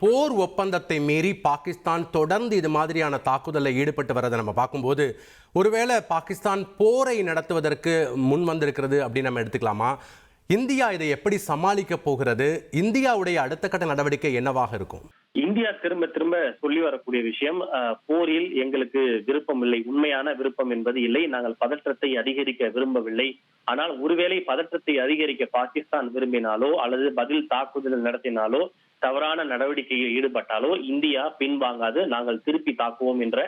போர் ஒப்பந்தத்தை மீறி பாகிஸ்தான் தொடர்ந்து இது மாதிரியான தாக்குதலில் ஈடுபட்டு வரதை நம்ம பார்க்கும்போது ஒருவேளை பாகிஸ்தான் போரை நடத்துவதற்கு முன் வந்திருக்கிறது அப்படின்னு நம்ம எடுத்துக்கலாமா? இந்தியா இதை எப்படி சமாளிக்க போகிறது? இந்தியாவுடைய அடுத்த கட்ட நடவடிக்கை என்னவாக இருக்கும்? இந்தியா திரும்ப திரும்ப சொல்லி வரக்கூடிய விஷயம், போரில் எங்களுக்கு விருப்பம் இல்லை, உண்மையான விருப்பம் என்பது இல்லை, நாங்கள் பதற்றத்தை அதிகரிக்க விரும்பவில்லை. ஆனால் ஒருவேளை பதற்றத்தை அதிகரிக்க பாகிஸ்தான் விரும்பினாலோ அல்லது பதில் தாக்குதல் நடத்தினாலோ தவறான நடவடிக்கையில் ஈடுபட்டாலோ இந்தியா பின்வாங்காது, நாங்கள் திருப்பி தாக்குவோம் என்ற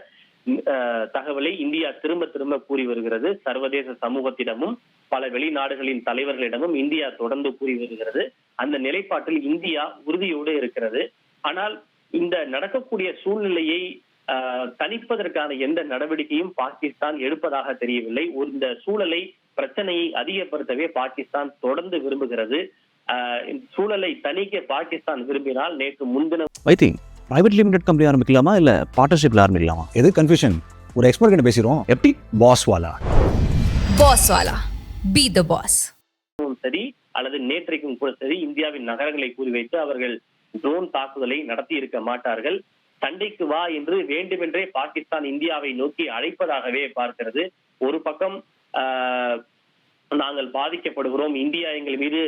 தகவலை இந்தியா திரும்ப திரும்ப கூறி வருகிறது. சர்வதேச சமூகத்திடமும் பல வெளிநாடுகளின் தலைவர்களிடமும் இந்தியா தொடர்ந்து கூறி வருகிறது. அந்த நிலைப்பாட்டில் இந்தியா உறுதியோடு இருக்கிறது. ஆனால் இந்த நடக்கக்கூடிய சூழ்நிலையை தணிப்பதற்கான எந்த நடவடிக்கையும் பாகிஸ்தான் எடுப்பதாக தெரியவில்லை. இந்த சூழலை, பிரச்சனையை அதிகப்படுத்தவே பாகிஸ்தான் தொடர்ந்து விரும்புகிறது. சூழலை தணிக்க பாகிஸ்தான் விரும்பினால் நேற்று முன்தினம் பிரைவேட் லிமிடெட் கம்பெனி ஆரம்பிக்கலாமா இல்ல பார்ட்னர்ஷிப்ல ஆரம்பிக்கலாமா? எது கன்ஃபியூஷன்? ஒரு எக்ஸ்பர்ட் கிட்ட பேசிரோம். எப்படி பாஸ் வாலா பி தி பாஸ் சரி அல்லது நேற்றைக்கும் கூட சரி இந்தியாவின் நகரங்களை குறிவைத்து அவர்கள் ட்ரோன் தாக்குதலை நடத்தி இருக்க மாட்டார்கள். சண்டைக்கு வா என்று வேண்டுமென்றே பாகிஸ்தான் இந்தியாவை நோக்கி அழைப்பதாகவே பார்க்கிறது. ஒரு பக்கம் நாங்கள் பாதிக்கப்படுகிறோம், இந்தியா எங்கள் மீது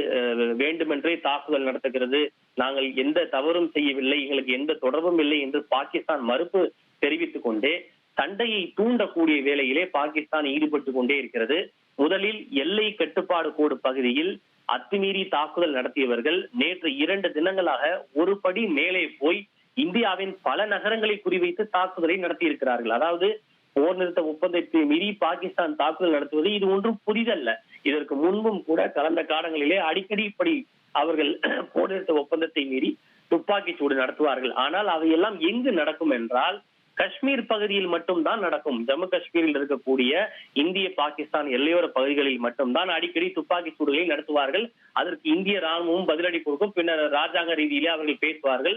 வேண்டுமென்றே தாக்குதல் நடத்துகிறது, நாங்கள் எந்த தவறும் செய்யவில்லை, எங்களுக்கு எந்த தொடர்பும் இல்லை என்று பாகிஸ்தான் மறுப்பு தெரிவித்துக் கொண்டே சண்டையை தூண்டக்கூடிய வேளையிலே பாகிஸ்தான் ஈடுபட்டு கொண்டே இருக்கிறது. முதலில் எல்லை கட்டுப்பாடு கோடு பகுதியில் அத்துமீறி தாக்குதல் நடத்தியவர்கள் நேற்று 2 தினங்களாக ஒரு படி மேலே போய் இந்தியாவின் பல நகரங்களை குறிவைத்து தாக்குதலை நடத்தியிருக்கிறார்கள். அதாவது போர் நிறுத்த ஒப்பந்தத்தை மீறி பாகிஸ்தான் தாக்குதல் நடத்துவது இது ஒன்றும் புதிதல்ல. இதற்கு முன்பும் கூட கடந்த காலங்களிலே அடிக்கடி இப்படி அவர்கள் போர் நிறுத்த ஒப்பந்தத்தை மீறி துப்பாக்கி சூடு நடத்துவார்கள். ஆனால் அவையெல்லாம் எங்கு நடக்கும் என்றால் காஷ்மீர் பகுதியில் மட்டும்தான் நடக்கும். ஜம்மு காஷ்மீரில் இருக்கக்கூடிய இந்திய பாகிஸ்தான் எல்லையோர பகுதிகளில் மட்டும்தான் அடிக்கடி துப்பாக்கி சூடுகளை நடத்துவார்கள். அதற்கு இந்திய ராணுவமும் பதிலடி கொடுக்கும். பின்னர் ராஜாங்க ரீதியிலே அவர்கள் பேசுவார்கள்.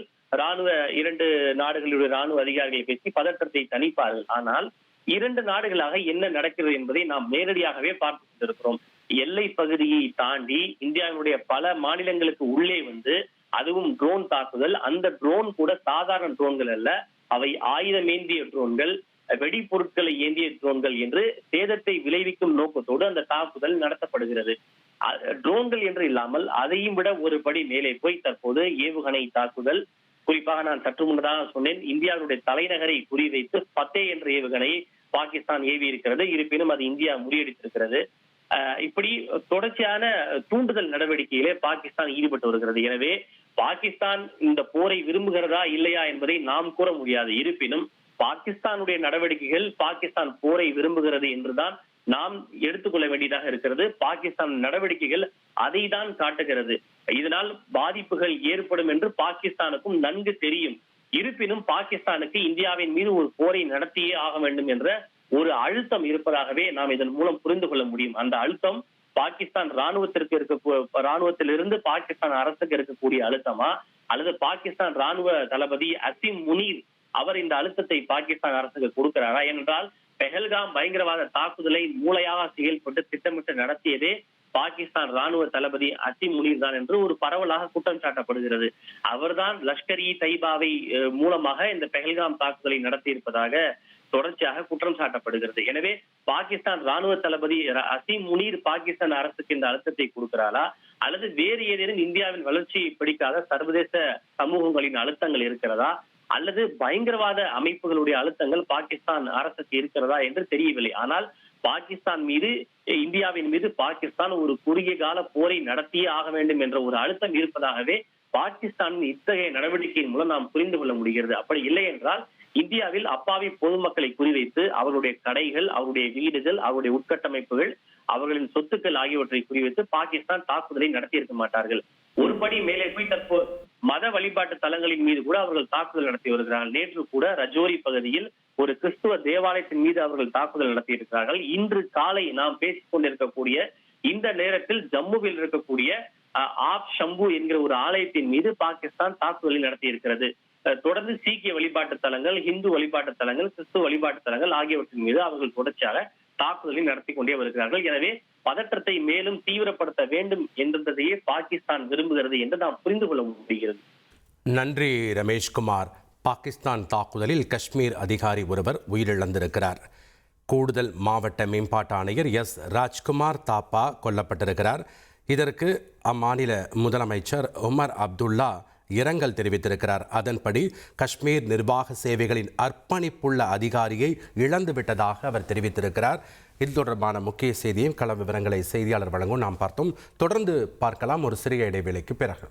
2 நாடுகளுடைய ராணுவ அதிகாரிகளை பேசி பதற்றத்தை தணிப்பார்கள். ஆனால் 2 நாடுகளாக என்ன நடக்கிறது என்பதை நாம் நேரடியாகவே பார்த்து கொண்டிருக்கிறோம். எல்லை பகுதியை தாண்டி இந்தியாவுடைய பல மாநிலங்களுக்கு உள்ளே வந்து அதுவும் ட்ரோன் தாக்குதல். அந்த ட்ரோன் கூட சாதாரண ட்ரோன்கள் அல்ல, அவை ஆயுதம் ஏந்திய ட்ரோன்கள், வெடிப்பொருட்களை ஏந்திய ட்ரோன்கள் என்று சேதத்தை விளைவிக்கும் நோக்கத்தோடு அந்த தாக்குதல் நடத்தப்படுகிறது. ட்ரோன்கள் என்று இல்லாமல் அதையும் விட ஒரு படி மேலே போய் தற்போது ஏவுகணை தாக்குதல். குறிப்பாக நான் சற்று முன்னதாக சொன்னேன், இந்தியாவுடைய தலைநகரை குறிவைத்து பத்தே என்ற ஏவுகணையை பாகிஸ்தான் ஏவி இருக்கிறது. இருப்பினும் அது இந்தியா முறியடித்திருக்கிறது. இப்படி தொடர்ச்சியான தூண்டுதல் நடவடிக்கையிலே பாகிஸ்தான் ஈடுபட்டு வருகிறது. எனவே பாகிஸ்தான் இந்த போரை விரும்புகிறதா இல்லையா என்பதை நாம் கூற முடியாது. இருப்பினும் பாகிஸ்தானுடைய நடவடிக்கைகள் பாகிஸ்தான் போரை விரும்புகிறது என்றுதான் நாம் எடுத்துக்கொள்ள வேண்டியதாக இருக்கிறது. பாகிஸ்தான் நடவடிக்கைகள் அதை தான் காட்டுகிறது. இதனால் பாதிப்புகள் ஏற்படும் என்று பாகிஸ்தானுக்கும் நன்கு தெரியும். இருப்பினும் பாகிஸ்தானுக்கு இந்தியாவின் மீது ஒரு போரை நடத்தியே ஆக வேண்டும் என்ற ஒரு அழுத்தம் இருப்பதாகவே நாம் இதன் மூலம் புரிந்து கொள்ள முடியும். அந்த அழுத்தம் பாகிஸ்தான் ராணுவத்திலிருந்து பாகிஸ்தான் அரசுக்கு இருக்கக்கூடிய அழுத்தமா அல்லது பாகிஸ்தான் ராணுவ தளபதி அசிம் முனீர் அவர் இந்த அழுத்தத்தை பாகிஸ்தான் அரசுக்கு கொடுக்கிறாரா? ஏனென்றால் பெஹல்காம் பயங்கரவாத தாக்குதலை மூளையாக செயல்பட்டு திட்டமிட்டு நடத்தியதே பாகிஸ்தான் ராணுவ தளபதி அசிம் முனீர் தான் என்று ஒரு பரவலாக குற்றம் சாட்டப்படுகிறது. அவர்தான் லஷ்கர்-இ தைபாவை மூலமாக இந்த பெஹல்காம் தாக்குதலை நடத்தி இருப்பதாக தொடர்ச்சியாக குற்றம் சாட்டப்படுகிறது. எனவே பாகிஸ்தான் ராணுவ தளபதி அசிம் முனீர் பாகிஸ்தான் அரசுக்கு இந்த அழுத்தத்தை கொடுக்கிறாரா அல்லது வேறு ஏதேனும் இந்தியாவின் வளர்ச்சியை பிடிக்காத சர்வதேச சமூகங்களின் அழுத்தங்கள் இருக்கிறதா அல்லது பயங்கரவாத அமைப்புகளுடைய அழுத்தங்கள் பாகிஸ்தான் அரசுக்கு இருக்கிறதா என்று தெரியவில்லை. ஆனால் பாகிஸ்தான் மீது, இந்தியாவின் மீது பாகிஸ்தான் ஒரு குறுகிய கால போரை நடத்தியே ஆக வேண்டும் என்ற ஒரு அழுத்தம் இருப்பதாகவே பாகிஸ்தானின் இத்தகைய நடவடிக்கையின் மூலம் நாம் புரிந்து கொள்ள முடிகிறது. அப்படி இல்லை என்றால் இந்தியாவில் அப்பாவி பொதுமக்களை குறிவைத்து அவருடைய கடைகள், அவருடைய வீடுகள், அவருடைய உட்கட்டமைப்புகள், அவர்களின் சொத்துக்கள் ஆகியவற்றை குறிவைத்து பாகிஸ்தான் தாக்குதலை நடத்தி இருக்க மாட்டார்கள். ஒருபடி மேலே போய் தற்போது மத வழிபாட்டு தலங்களின் மீது கூட அவர்கள் தாக்குதல் நடத்தி வருகிறார்கள். நேற்று கூட ரஜோரி பகுதியில் ஒரு கிறிஸ்துவ தேவாலயத்தின் மீது அவர்கள் தாக்குதல் நடத்தி இருக்கிறார்கள். இன்று காலை நாம் பேசிக் கொண்டிருக்கக்கூடிய இந்த நேரத்தில் ஜம்முவில் இருக்கக்கூடிய ஆப் ஷம்பு என்கிற ஒரு ஆலயத்தின் மீது பாகிஸ்தான் தாக்குதலை நடத்தி இருக்கிறது. தொடர்ந்து சீக்கிய வழிபாட்டு தலங்கள், இந்து வழிபாட்டு தலங்கள், கிறிஸ்துவ வழிபாட்டு தலங்கள் ஆகியவற்றின் மீது அவர்கள் தொடர்ச்சியாக தாக்குதலை நடத்தி கொண்டே வருகிறார்கள். எனவே பதற்றத்தை மேலும் தீவிரப்படுத்த வேண்டும் என்பதையே பாகிஸ்தான் விரும்புகிறது என்று நாம் புரிந்து கொள்ள முடிகிறது. நன்றி ரமேஷ்குமார். பாகிஸ்தான் தாக்குதலில் காஷ்மீர் அதிகாரி ஒருவர் உயிரிழந்திருக்கிறார். கூடுதல் மாவட்ட மேம்பாட்டு ஆணையர் எஸ் ராஜ்குமார் தாப்பா கொல்லப்பட்டிருக்கிறார். இதற்கு அம்மாநில முதலமைச்சர் உமர் அப்துல்லா இரங்கல் தெரிவித்திருக்கிறார். அதன்படி காஷ்மீர் நிர்வாக சேவைகளின் அர்ப்பணிப்புள்ள அதிகாரியை இழந்துவிட்டதாக அவர் தெரிவித்திருக்கிறார். இது தொடர்பான முக்கிய செய்தியும் கள விவரங்களை செய்தியாளர் வழங்கும் நாம் பார்த்தோம். தொடர்ந்து பார்க்கலாம் ஒரு சிறிய இடைவேளைக்கு பிறகு.